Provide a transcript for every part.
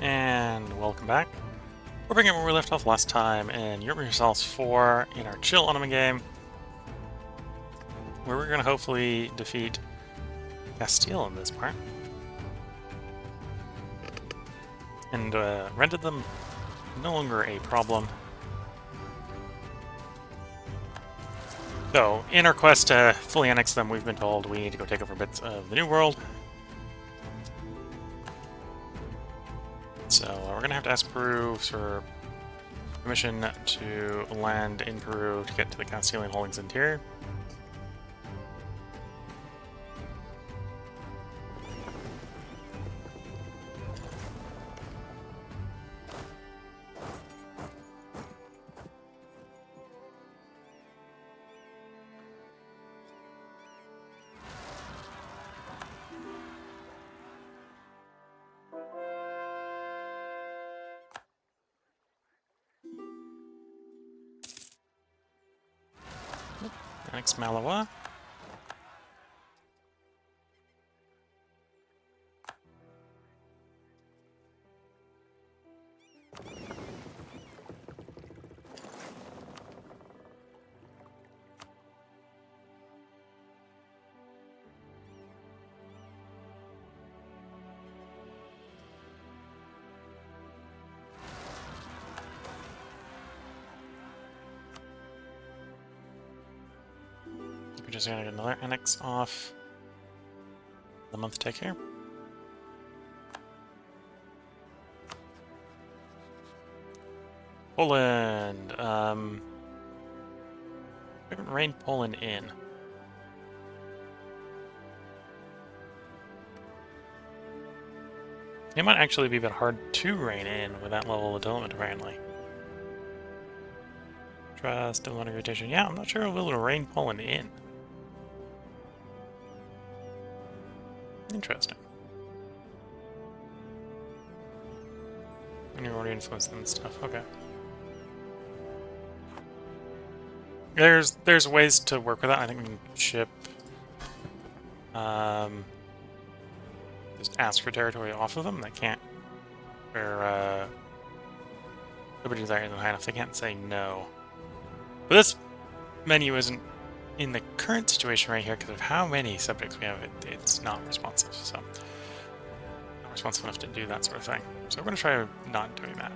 And welcome back. We're picking up where we left off last time in Europa Universalis 4 in our chill Ottoman game, where we're going to hopefully defeat Castile in this part. And rendered them no longer a problem. So, in our quest to fully annex them, we've been told we need to go take over bits of the New World. So, we're going to have to ask Peru for permission to land in Peru to get to the Castilian holdings interior. Annex Malawa. We're just gonna get another annex off the month take here. Poland. We haven't reined Poland in. It might actually be a bit hard to rein in with that level of development, apparently. Trust, diplomatic rotation. Yeah, I'm not sure we'll be able to rein Poland in. Interesting. And you're already influenced and stuff. Okay. There's ways to work with that. I think we can ship. Just ask for territory off of them. They can't. Where nobody desires them high enough. They can't say no. But this menu isn't in the current situation right here because of how many subjects we have. It's not responsive. So not responsive enough to do that sort of thing. So we're going to try not doing that.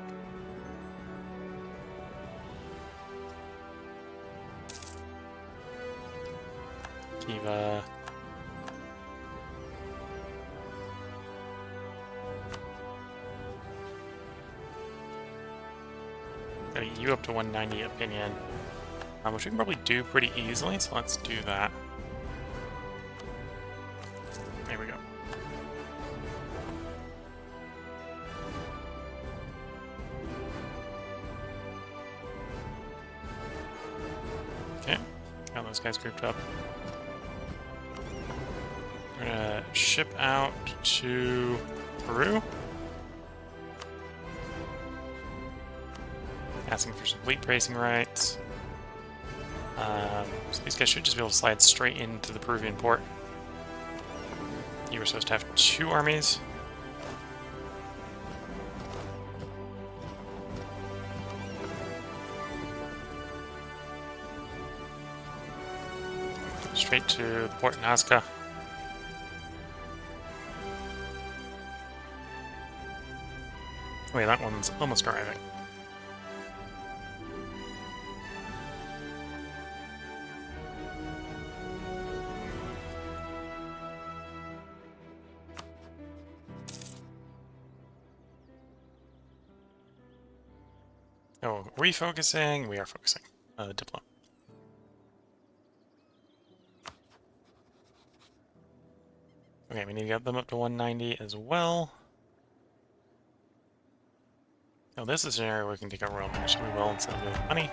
Kiva. You up to 190 opinion, which we can probably do pretty easily, so let's do that. There we go. Okay, got those guys grouped up. We're gonna ship out to Peru. Asking for some fleet bracing rights. So these guys should just be able to slide straight into the Peruvian port. You were supposed to have 2 armies. Straight to the port in Nazca. Wait, that one's almost arriving. Oh, refocusing. We are focusing. Diplo. Okay, we need to get them up to 190 as well. Oh, this is an area where we can take out royal permission. We will instead of with money.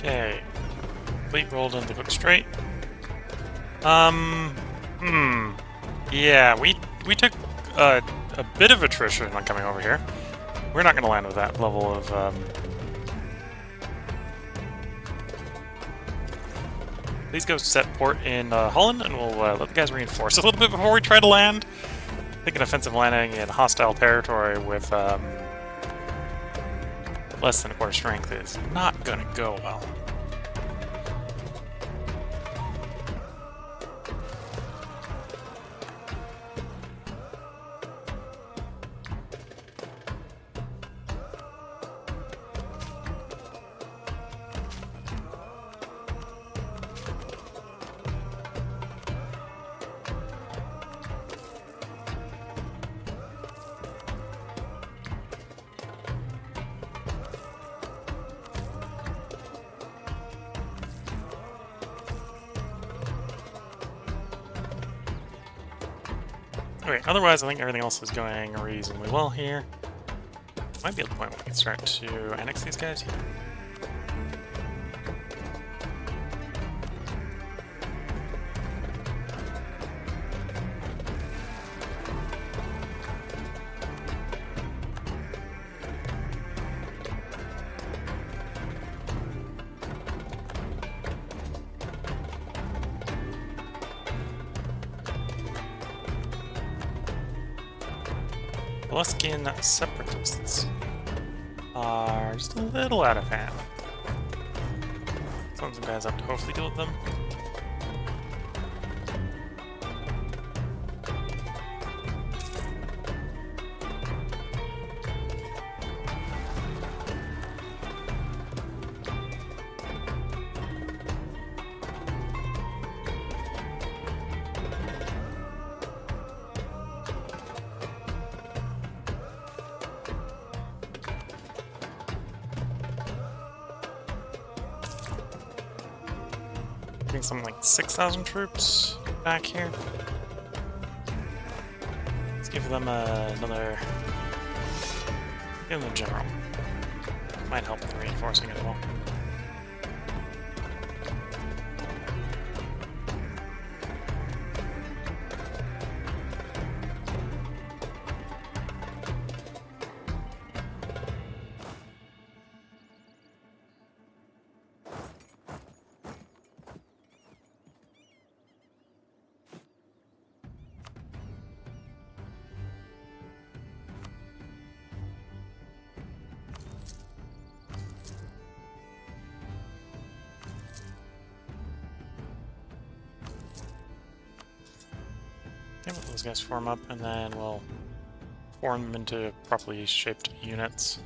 Okay, fleet rolled into Cook Strait. Yeah, we took a bit of attrition on coming over here. We're not going to land with that level of... Please go set port in Holland, and we'll let the guys reinforce a little bit before we try to land. I think an offensive landing in hostile territory with less than a quarter strength is not going to go well. Okay, otherwise I think everything else is going reasonably well here. Might be at the point where we can start to annex these guys here. Luskin separatists are just a little out of hand. Send some guys up to hopefully deal with them. Getting something like 6,000 troops back here. Let's give them another... give them a general. Might help with reinforcing as well. Okay, let those guys form up, and then we'll form them into properly shaped units.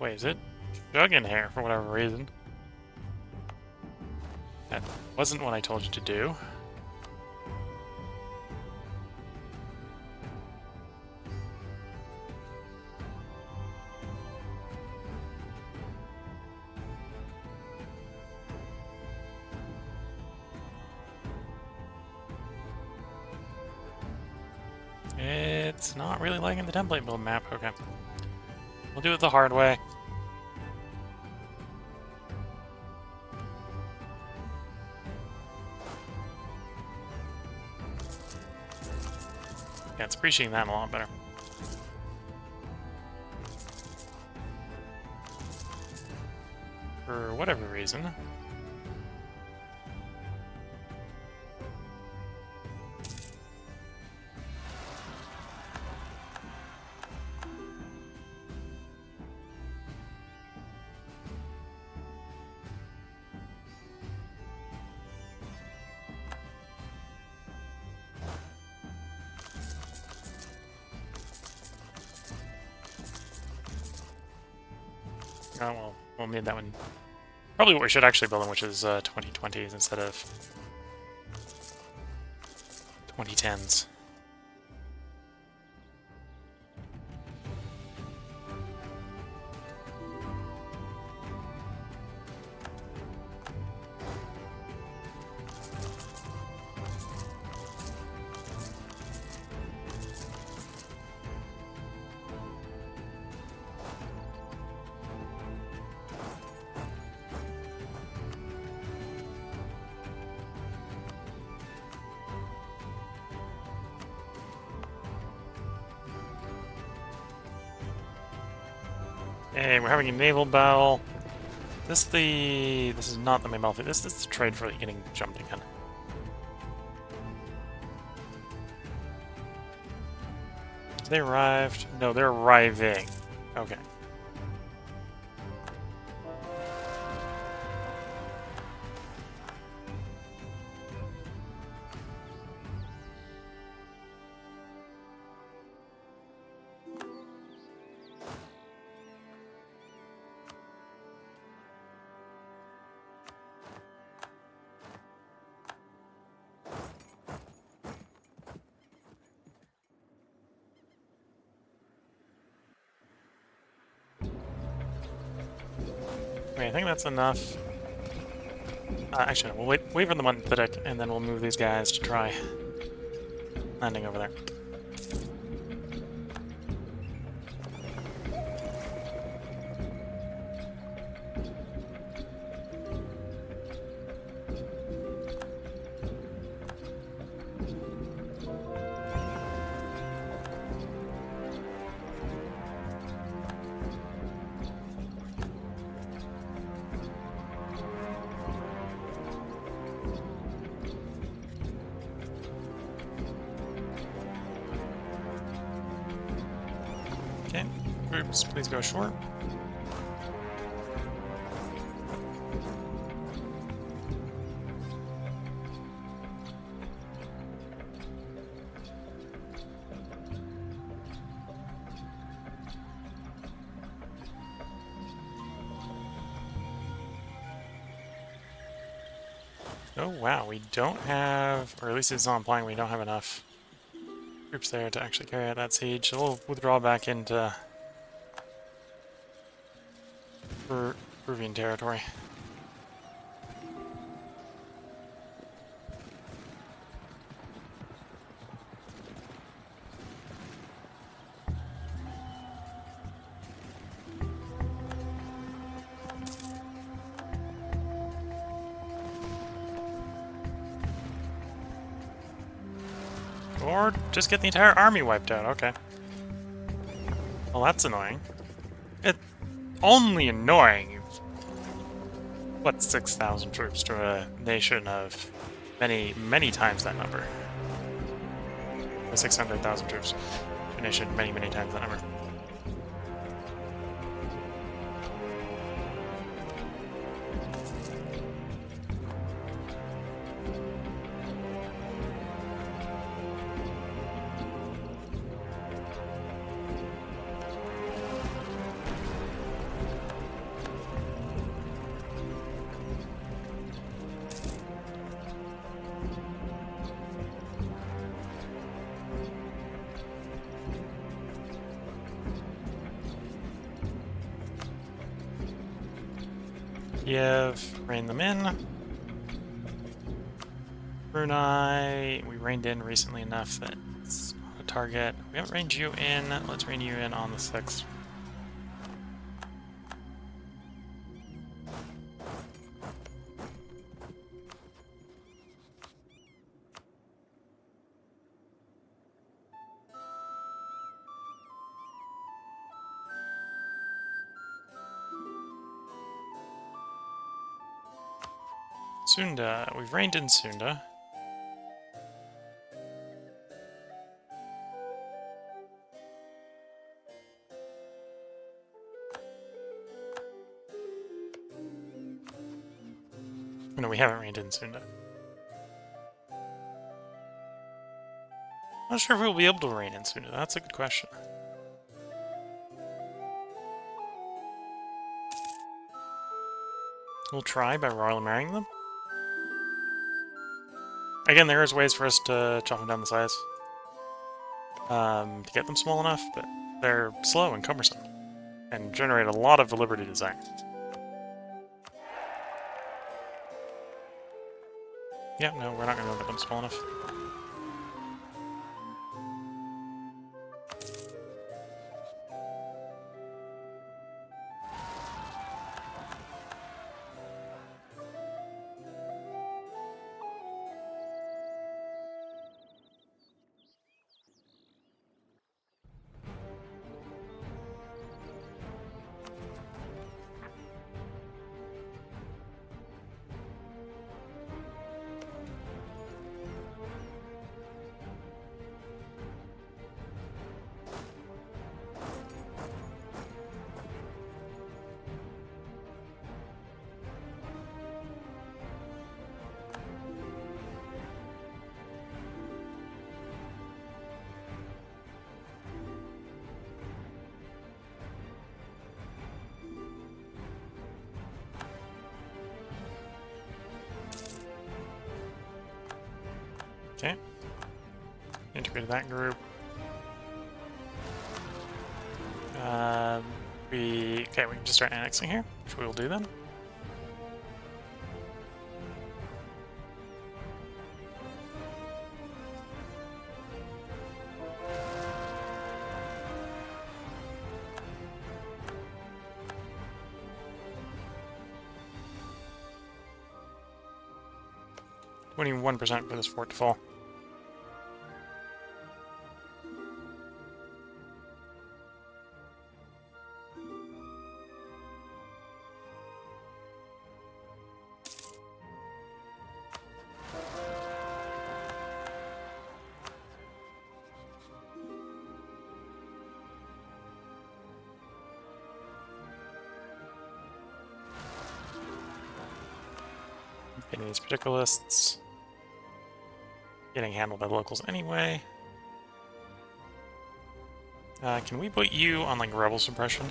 Wait, is it jug in here for whatever reason? That wasn't what I told you to do. It's not really liking the template build map. Okay. We'll do it the hard way. Yeah, it's appreciating that a lot better. For whatever reason. Oh, well, we'll need that one. Probably what we should actually build in, which is 2020s instead of 2010s. Hey, we're having a naval battle. This is not the main battlefield. This is the trade for getting jumped again. They arrived. No, they're arriving. Okay. Okay, I think that's enough. Actually, no, we'll wait for the Monthlytic, and then we'll move these guys to try landing over there. Okay, groups, please go ashore. Oh wow, we don't have, or at least it's not implying we don't have enough troops there to actually carry out that siege, so we'll withdraw back into Peruvian territory. Or just get the entire army wiped out, okay. Well, that's annoying. It's only annoying. What, 6,000 troops to a nation of many, many times that number. 600,000 troops to a nation many, many times that number. Kiev, rein them in. Brunei, we reined in recently enough that it's not a target. We haven't reined you in. Let's rein you in on the 6th. Sunda, we've reined in Sunda. No, we haven't reined in Sunda. Not sure if we'll be able to rein in Sunda. That's a good question. We'll try by royal marrying them. Again, there is ways for us to chop them down the size. To get them small enough, but they're slow and cumbersome. And generate a lot of liberty desire. Yeah, no, we're not going to get them small enough. Okay. Integrated that group. We can just start annexing here, which we will do then. Winning 1% for this fort to fall. Getting these particular lists. Getting handled by the locals anyway. Can we put you on, like, rebel suppression?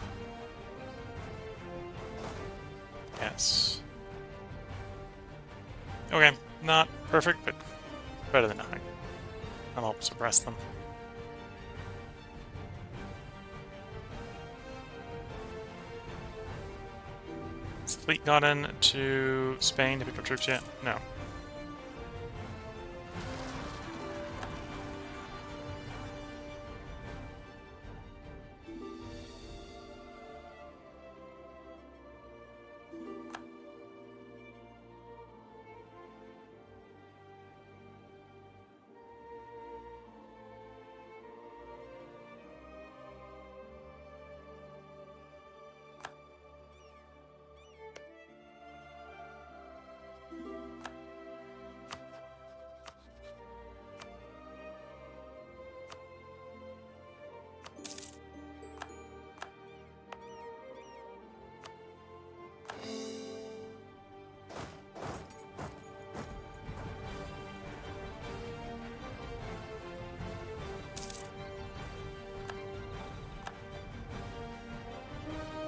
Yes. Okay, not perfect, but better than nothing. I'll help suppress them. Has the fleet gotten to Spain to pick up troops yet? No.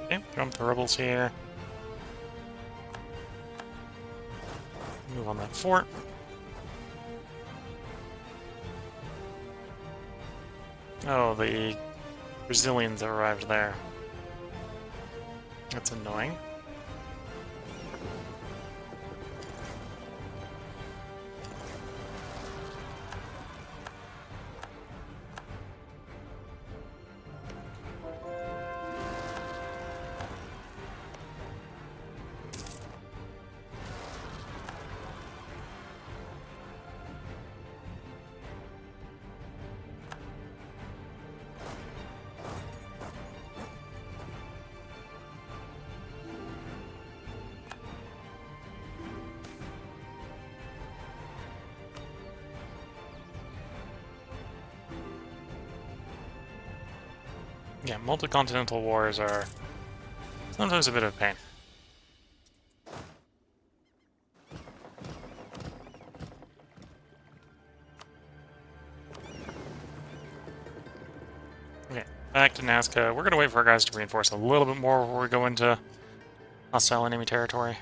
Okay, jump the rebels here. Move on that fort. Oh, the Brazilians have arrived there. That's annoying. Yeah, multi-continental wars are sometimes a bit of a pain. Okay, back to Nazca. We're going to wait for our guys to reinforce a little bit more before we go into hostile enemy territory.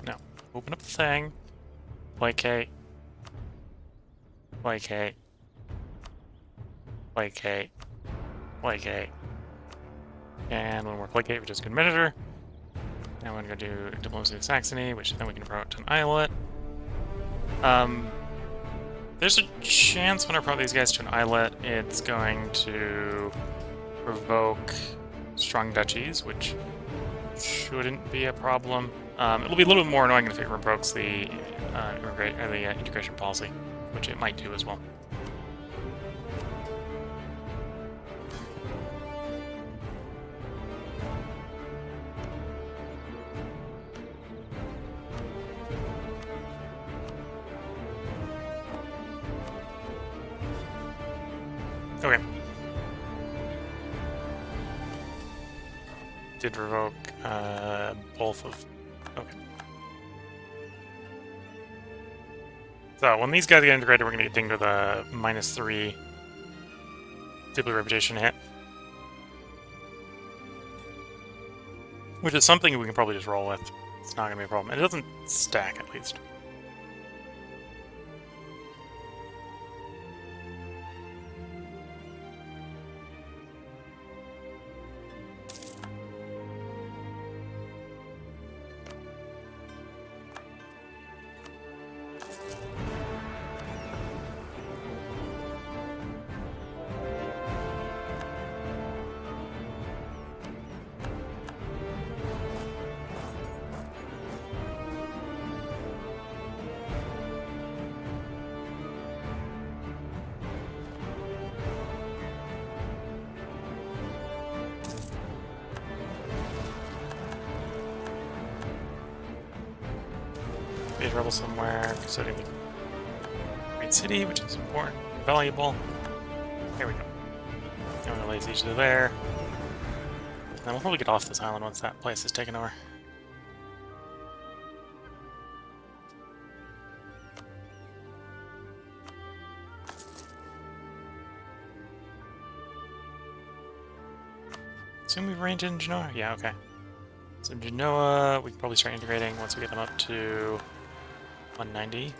Now, open up the thing. Placate. Placate. Placate. Placate. And when we're placate, we just go Miniature. Now we're going to do Diplomacy of Saxony, which then we can promote to an islet. There's a chance when I promote these guys to an islet, it's going to provoke strong duchies, which shouldn't be a problem. It'll be a little bit more annoying if it provokes the integration policy, which it might do as well. Okay. Did revoke both of... Okay. So when these guys get integrated, we're going to get dinged with a -3 deeply reputation hit. Which is something we can probably just roll with. It's not going to be a problem. And it doesn't stack, at least. Be a rebel somewhere, considering the Great City, which is important and valuable. There we go. And we're gonna lay siege to there. And then we'll probably get off this island once that place is taken over. Assume we've arranged in Genoa? Yeah, okay. So Genoa, we can probably start integrating once we get them up to 190.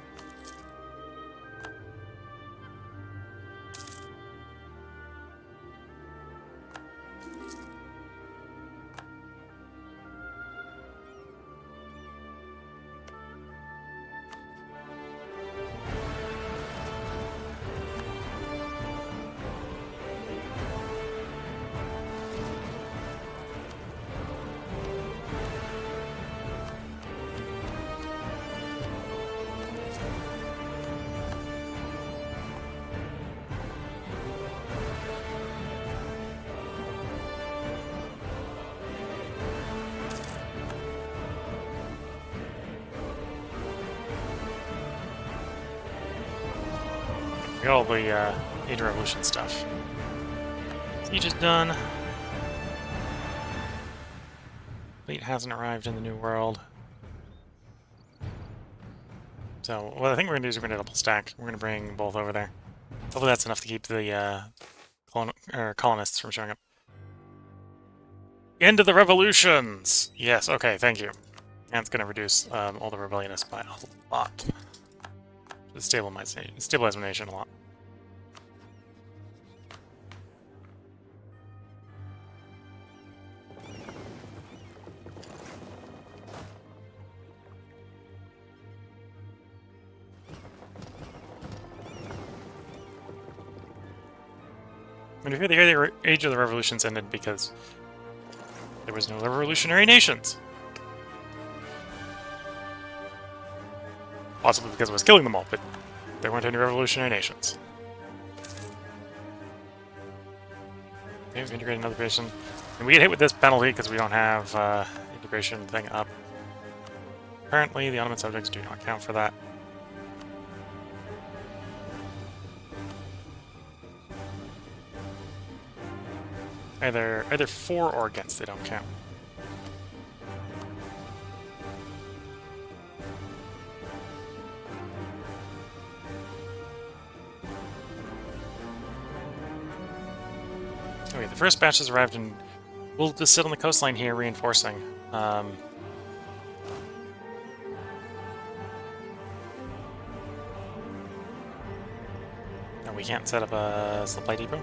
We got all the Age of Revolution stuff. Siege is done. Fleet hasn't arrived in the New World. So, what I think we're going to do is we're going to double stack. We're going to bring both over there. Hopefully that's enough to keep the colonists from showing up. End of the revolutions! Yes, okay, thank you. And it's going to reduce all the rebellionists by a lot. Just stabilize the nation a lot. And if you hear the Age of the Revolutions ended because there was no revolutionary nations. Possibly because it was killing them all, but there weren't any revolutionary nations. Okay, we've integrated another nation. And we get hit with this penalty because we don't have integration thing up. Apparently, the Ottoman subjects do not count for that. Either for or against, they don't count. Okay, the first batch has arrived and we'll just sit on the coastline here reinforcing. No, we can't set up a supply depot.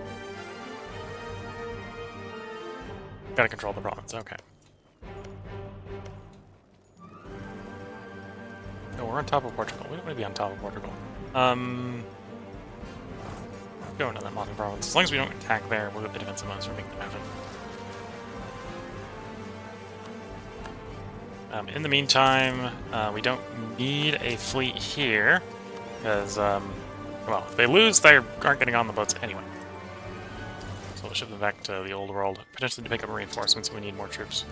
Gotta control the province, okay. No, we're on top of Portugal. We don't want to be on top of Portugal. Go into that modern province. As long as we don't attack there, we'll get the defensive modes for making them happen. In the meantime, we don't need a fleet here, because, well, if they lose, they aren't getting on the boats anyway. So we'll ship them back to the old world, potentially to pick up reinforcements if we need more troops.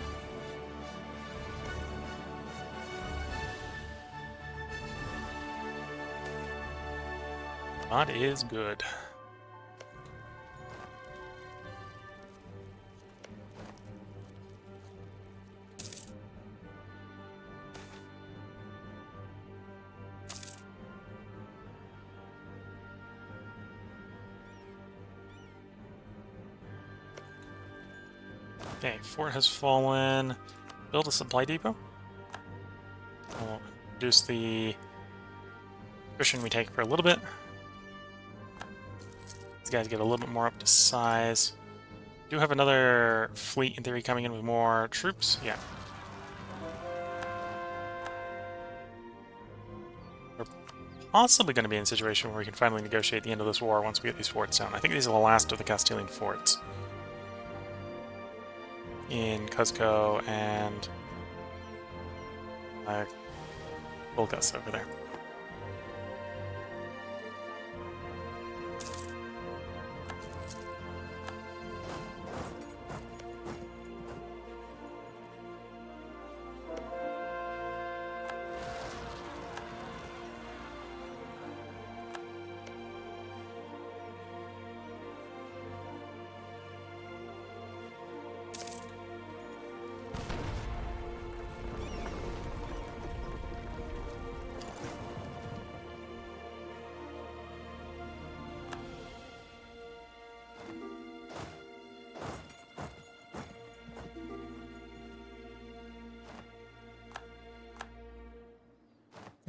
That is good. Okay, fort has fallen. Build a supply depot. We'll reduce the attrition we take for a little bit. These guys get a little bit more up to size. Do have another fleet in theory coming in with more troops. Yeah. We're possibly going to be in a situation where we can finally negotiate the end of this war once we get these forts down. I think these are the last of the Castilian forts in Cuzco and Bulgas over there.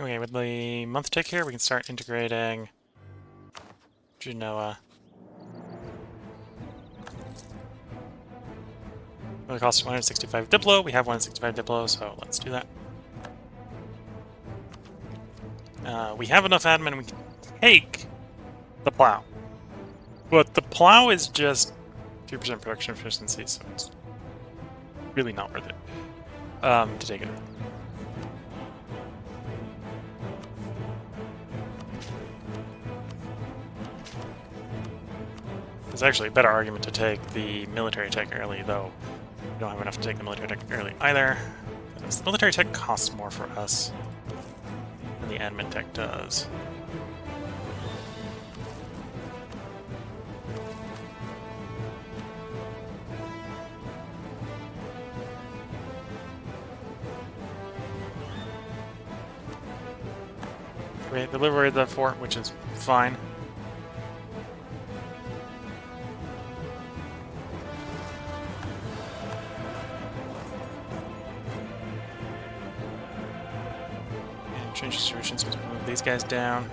Okay, with the month tick here, we can start integrating Genoa. It costs 165 Diplo. We have 165 Diplo, so let's do that. We have enough admin, we can take the plow. But the plow is just 2% production efficiency, so it's really not worth it to take it. There's actually a better argument to take the military tech early, though we don't have enough to take the military tech early either. The military tech costs more for us than the admin tech does. We liberated the fort, which is fine. Change distributions, so move these guys down.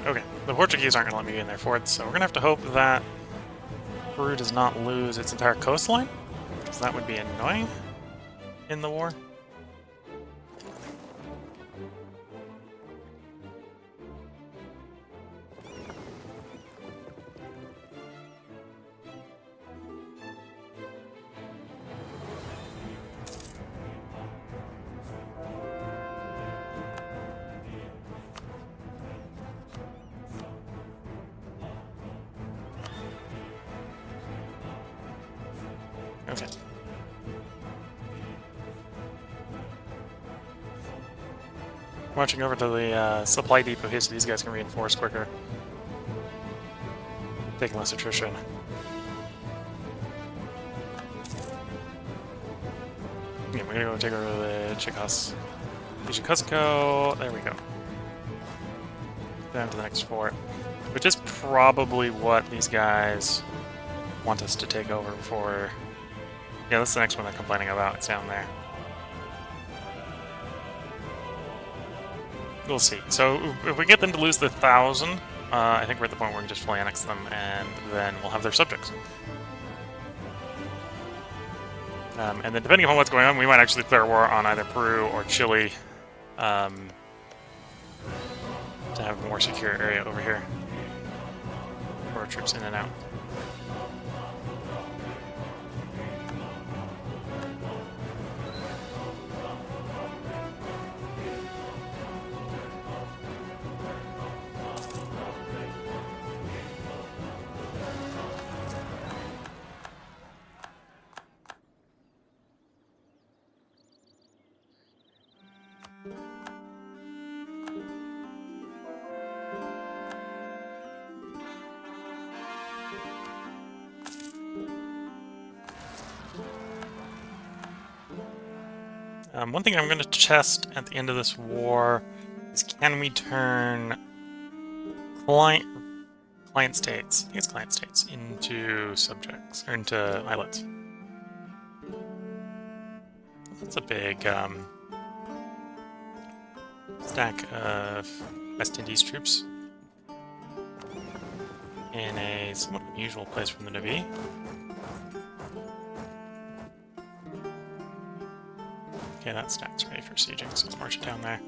Okay, the Portuguese aren't going to let me in their forts, so we're going to have to hope that Peru does not lose its entire coastline, because that would be annoying in the war. Okay. Marching over to the supply depot here so these guys can reinforce quicker. Taking less attrition. Yeah, we're gonna go take over the Chicas. Cuzco, there we go. Down to the next fort. Which is probably what these guys want us to take over before. Yeah, that's the next one they're complaining about. It's down there. We'll see. So if we get them to lose the 1,000, I think we're at the point where we can just fully annex them, and then we'll have their subjects. And then depending on what's going on, we might actually declare war on either Peru or Chile to have a more secure area over here for our troops in and out. One thing I'm going to test at the end of this war is, can we turn client states, I think it's client states, into subjects, or into islets. That's a big stack of West Indies troops in a somewhat unusual place for them to be. Okay, that stack's ready for sieging, so let's march it down there.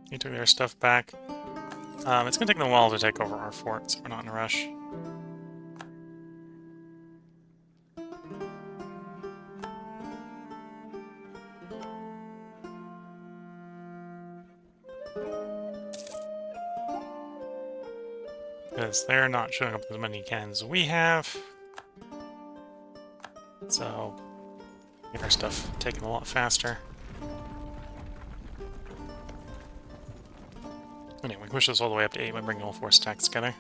They took their stuff back. It's going to take them a while to take over our fort, so we're not in a rush. Because they're not showing up with as many cannons as we have. So, get our stuff taken a lot faster. Anyway, we can push this all the way up to 8 by bringing all 4 stacks together.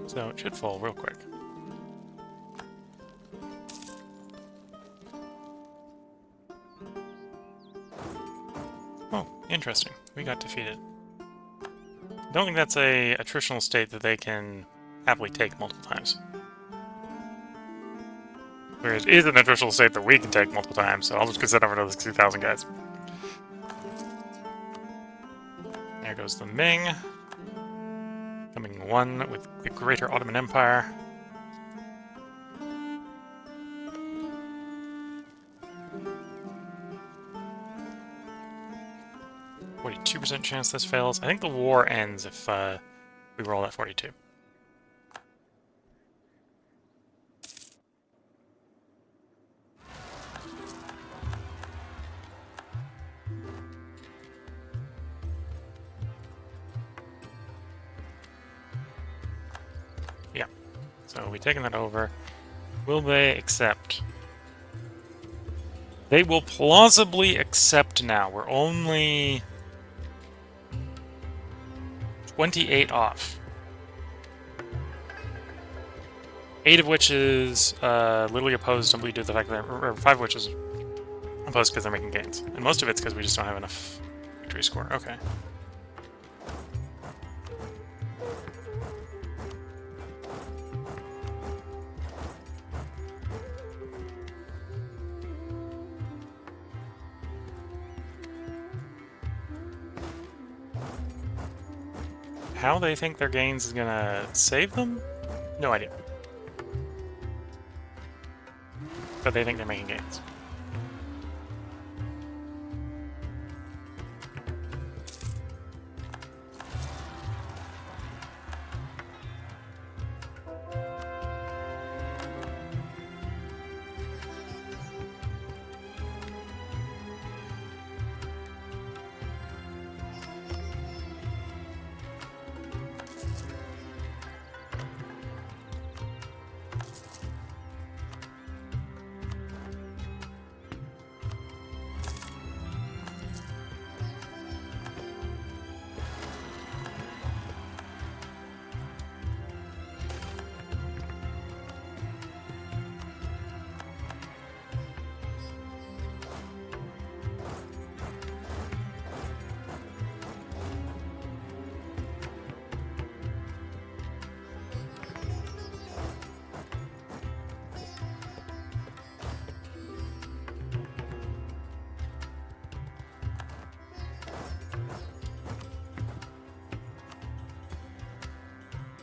So it should fall real quick. Oh, interesting. We got defeated. I don't think that's a attritional state that they can happily take multiple times. Whereas it is an attritional state that we can take multiple times, so I'll just consider over another 60,000 guys. There goes the Ming. Coming one with the Greater Ottoman Empire. %42 chance this fails. I think the war ends if we roll at 42. Yeah, so we've taken that over. Will they accept? They will plausibly accept now. We're only 28 off. 8 of which is literally opposed simply due to the fact that, or 5 of which is opposed because they're making gains. And most of it's because we just don't have enough victory score. Okay. How they think their gains is gonna save them? No idea. But they think they're making gains.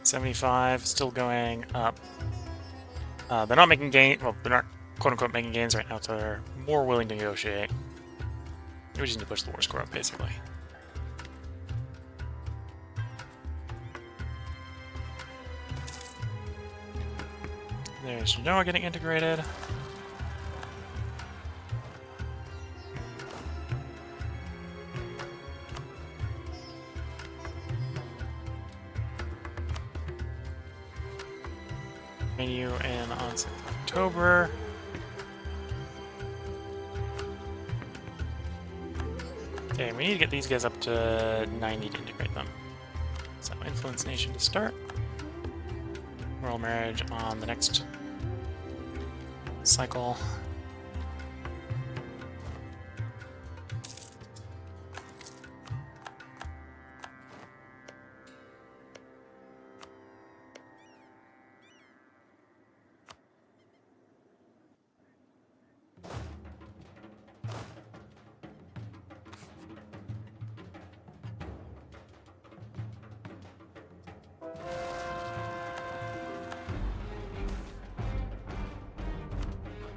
$75, still going up. They're not making gains. Well, they're not quote-unquote making gains right now, so they're more willing to negotiate. We just need to push the war score up, basically. There's Genoa getting integrated. Bring you in on 6th October. Okay, we need to get these guys up to 90 to integrate them. So, influence nation to start. Royal marriage on the next cycle.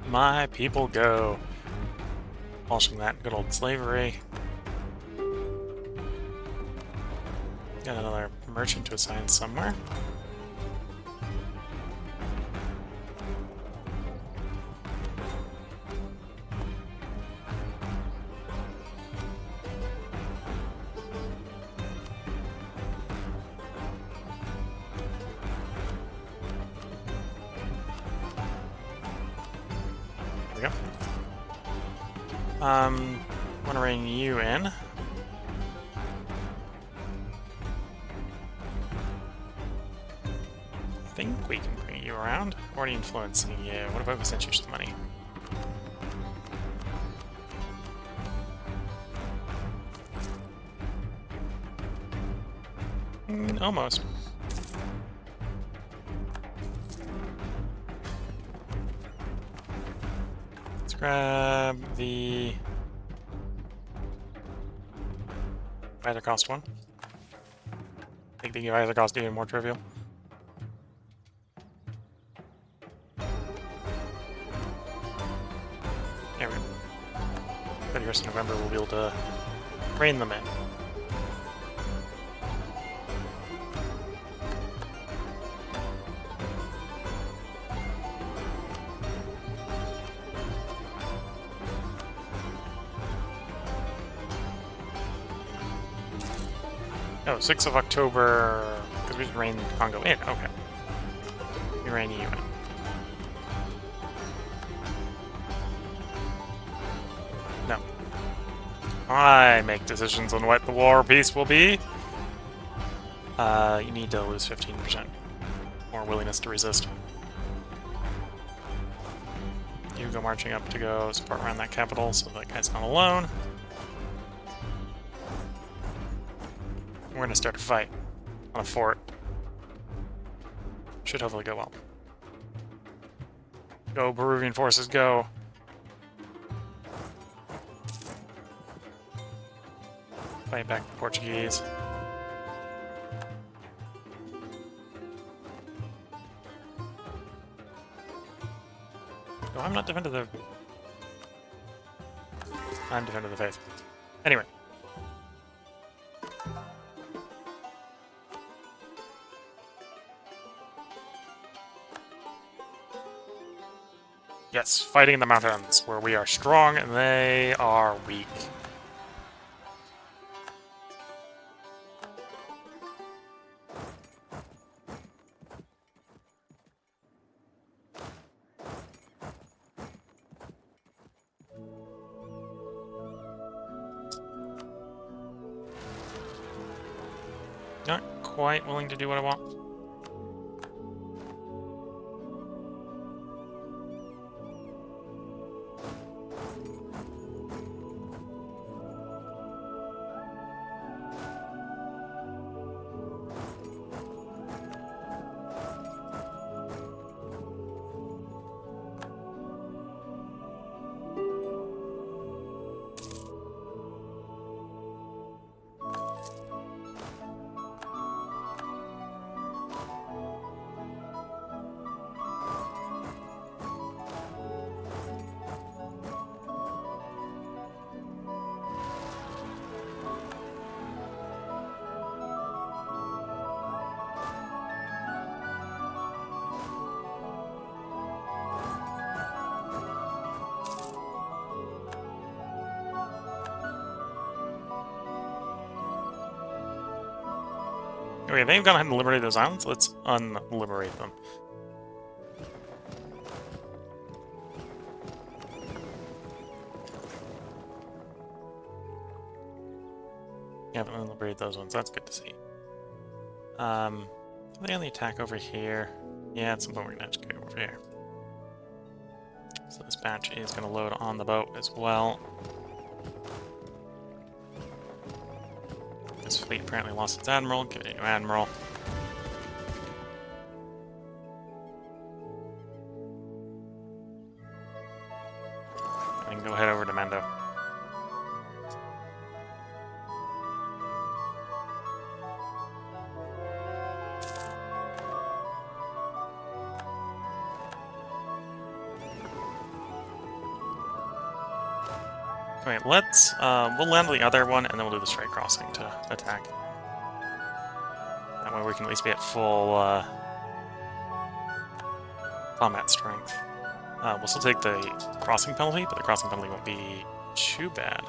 My people go. Abolishing that good old slavery. Got another merchant to assign somewhere. There we go. Want to bring you in. I think we can bring you around. Already influencing you. What about we sent you some money? Almost. Let's grab the either cost one. I think the either cost even more trivial. There we go. 31st of November, we'll be able to rein them in. Oh, 6th of October, because we just reined Congo in. Okay. We rein you in. No. I make decisions on what the war or peace will be. You need to lose 15% more willingness to resist. You go marching up to go support around that capital so that guy's not alone. We're gonna start a fight on a fort. Should hopefully go well. Go, Peruvian forces, go! Fight back the Portuguese. No, I'm not defending the... I'm defending the faith. Anyway. Yes, fighting in the mountains, where we are strong and they are weak. Not quite willing to do what I want. Okay, they've gone ahead and liberated those islands. Let's unliberate them. You haven't liberated those ones. That's good to see. They only attack over here. Yeah, at some point we're gonna have to go over here. So this batch is gonna load on the boat as well. This fleet apparently lost its admiral. Give it a new admiral. And go head over to Mendo. Alright, let's, we'll land the other one, and then we'll do the straight crossing to attack. That way we can at least be at full, combat strength. We'll still take the crossing penalty, but the crossing penalty won't be too bad.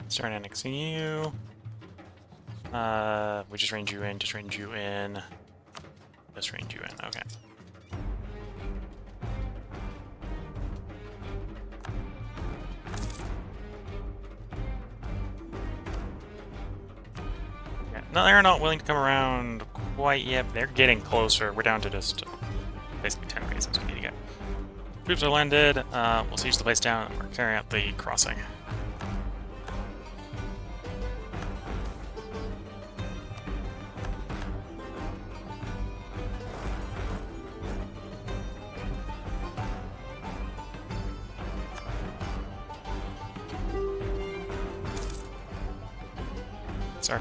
Start annexing you. We just range you in, just range you in. Just range you in, okay. Yeah, no, they're not willing to come around quite yet. They're getting closer. We're down to just basically 10 races we need to get. Troops are landed. We'll siege the place down and we're carrying out the crossing.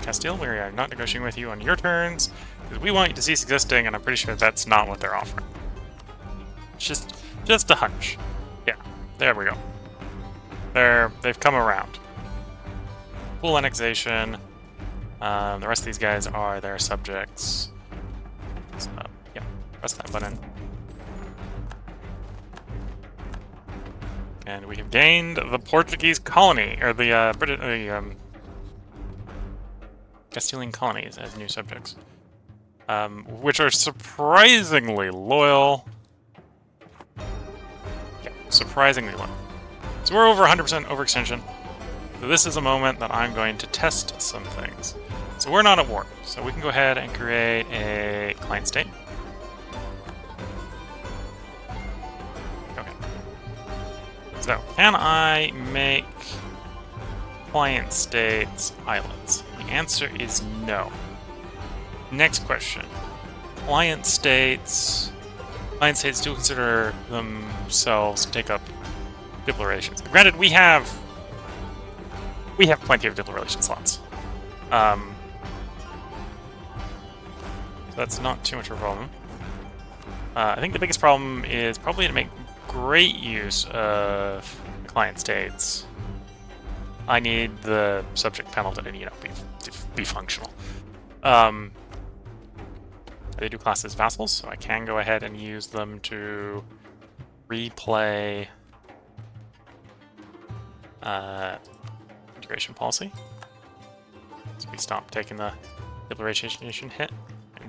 Castile, we are not negotiating with you on your turns, because we want you to cease existing, and I'm pretty sure that's not what they're offering. It's just a hunch. Yeah, there we go. They've come around. Full annexation. The rest of these guys are their subjects. So, yeah, press that button. And we have gained the Portuguese colony, or the Castilian colonies as new subjects, which are surprisingly loyal. Yeah, surprisingly loyal. So we're over 100% overextension. So this is a moment that I'm going to test some things. So we're not at war, so we can go ahead and create a client state. Okay. So can I make client states islands? The answer is no. Next question. Client states do consider themselves to take up diplo relations. Granted, we have plenty of diplo relation slots. So that's not too much of a problem. I think the biggest problem is probably to make great use of client states. I need the subject panel to, be functional. They do class as vassals, so I can go ahead and use them to replay integration policy. So we stop taking the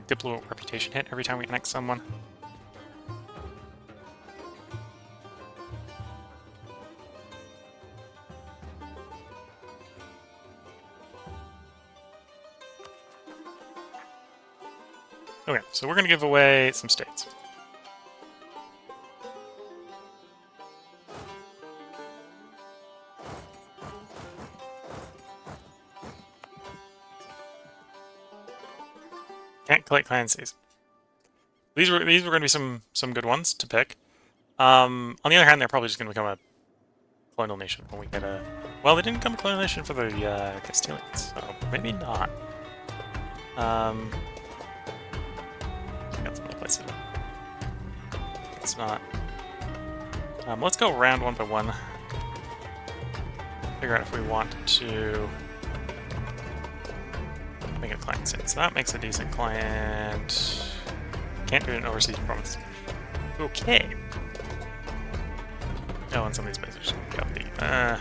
diplo reputation hit, every time we annex someone. Okay, so we're going to give away some states. Can't collect cliencies. These were going to be some good ones to pick. On the other hand, they're probably just going to become colonial nation when we get a... Well, they didn't become a colonial nation for the Castilians, so maybe not. Got some other places. It's not. Let's go round one by one. Figure out if we want to make a client state. So that makes a decent client. Can't do an overseas province. Okay. Oh, and some of these places got the.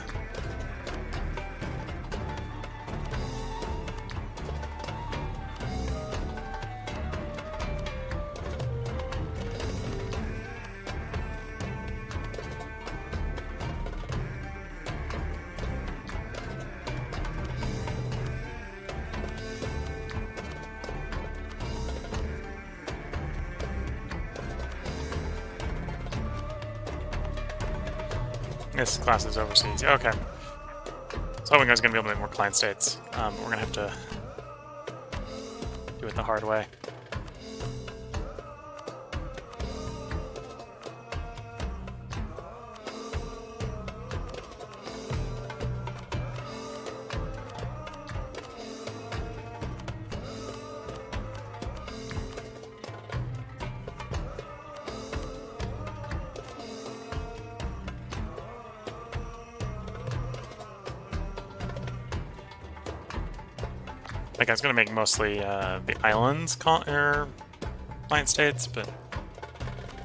This class is overseas. Okay. So hoping I was going to be able to make more client states. We're going to have to do it the hard way. Like I was going to make mostly the islands client states, but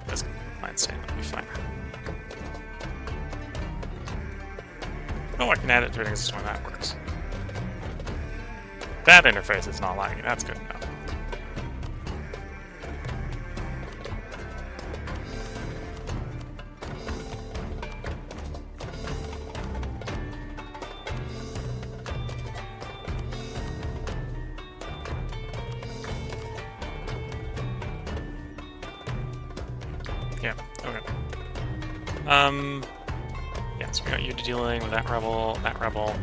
this client state will be fine. Oh, I can add it to an existing one. That works. That interface is not lagging. That's good enough. Yeah, okay. Yeah, so we got you dealing with that rebel, that rebel.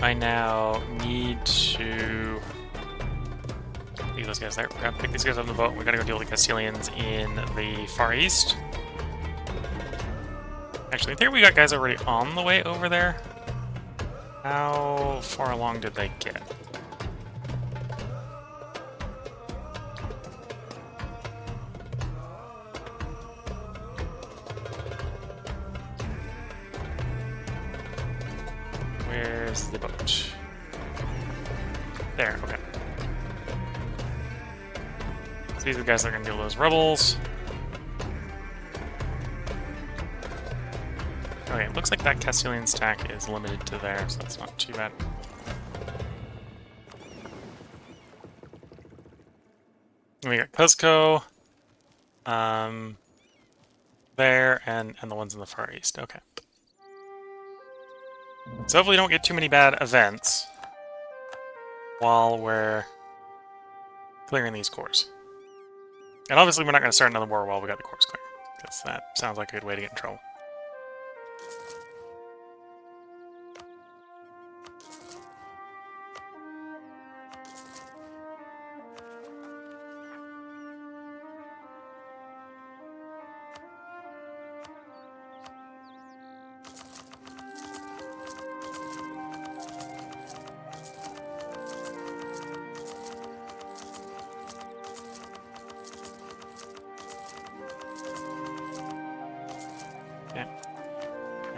I now need to leave those guys there. We're gonna pick these guys up on the boat. We gotta go deal with the Castilians in the Far East. Actually, I think we got guys already on the way over there. How far along did they get? Where's the boat? There, okay. So these are the guys that are going to deal with those rebels. Okay, it looks like that Castilian stack is limited to there, so that's not too bad. And we got Cuzco, there, and the ones in the Far East. Okay. So hopefully we don't get too many bad events while we're clearing these cores. And obviously we're not going to start another war while we got the cores clear, because that sounds like a good way to get in trouble.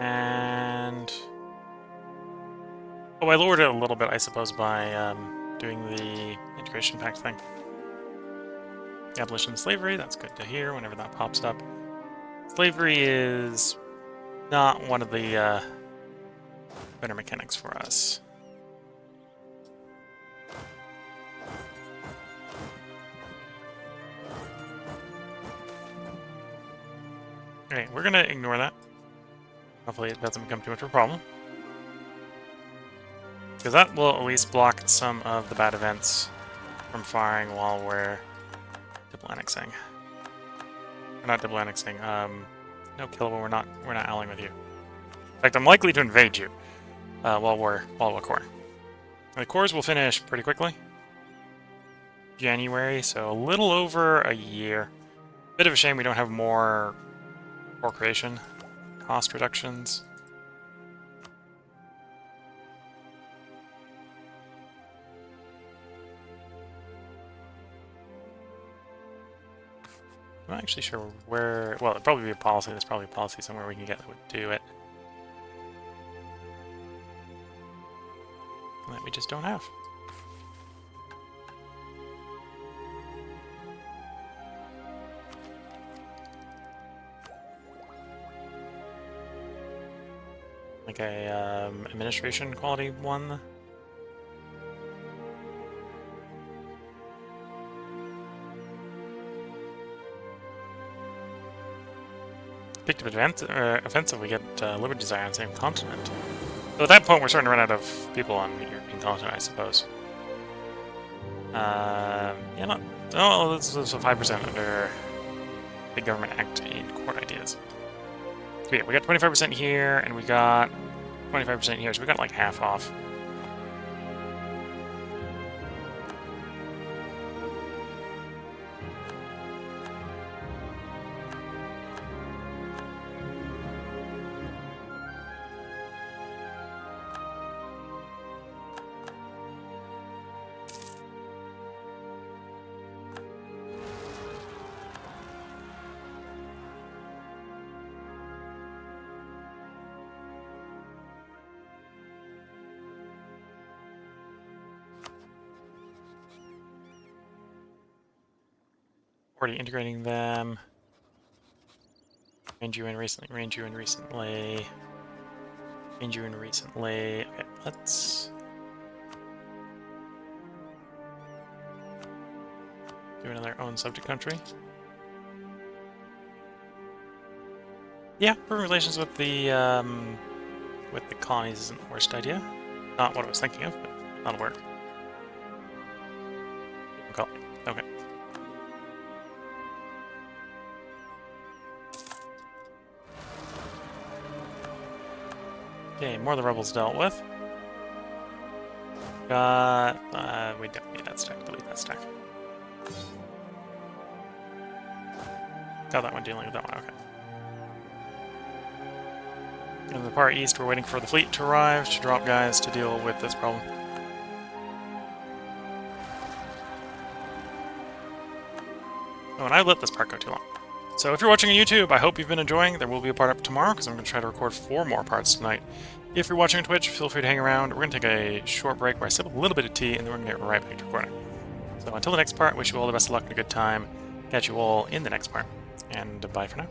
And oh, I lowered it a little bit, I suppose, by doing the integration pact thing. The abolition of slavery, that's good to hear whenever that pops up. Slavery is not one of the better mechanics for us. Okay, we're gonna ignore that. Hopefully it doesn't become too much of a problem. Because that will at least block some of the bad events from firing while we're double annexing. We're not double annexing. No killable, we're not allying with you. In fact, I'm likely to invade you while we're core. The cores will finish pretty quickly. January, so a little over a year. Bit of a shame we don't have more core creation cost reductions. I'm not actually sure where... Well, it'd probably be a policy. There's probably a policy somewhere we can get that would do it. That we just don't have. Like a administration quality one. Picked up offensive, we get Liberty Desire on the same continent. So at that point, we're starting to run out of people on the European continent, I suppose. Yeah, not... Oh, this is a 5% under the Government Act in Court Ideas. So yeah, we got 25% here, and we got 25% here, so we got like half off. Already integrating them. Range you in recently, range you in recently. Range you in recently. Okay, let's do another own subject country. Yeah, improving relations with the colonies isn't the worst idea. Not what I was thinking of, but that'll work. Okay. Okay, more of the rebels dealt with. Got... we don't need that stack. Delete that stack. Got that one dealing with that one, okay. In the far east, we're waiting for the fleet to arrive to drop guys to deal with this problem. Oh, and I let this part go too long. So if you're watching on YouTube, I hope you've been enjoying. There will be a part up tomorrow, because I'm going to try to record 4 more parts tonight. If you're watching on Twitch, feel free to hang around. We're going to take a short break where I sip a little bit of tea, and then we're going to get right back to recording. So until the next part, wish you all the best of luck and a good time. Catch you all in the next part, and bye for now.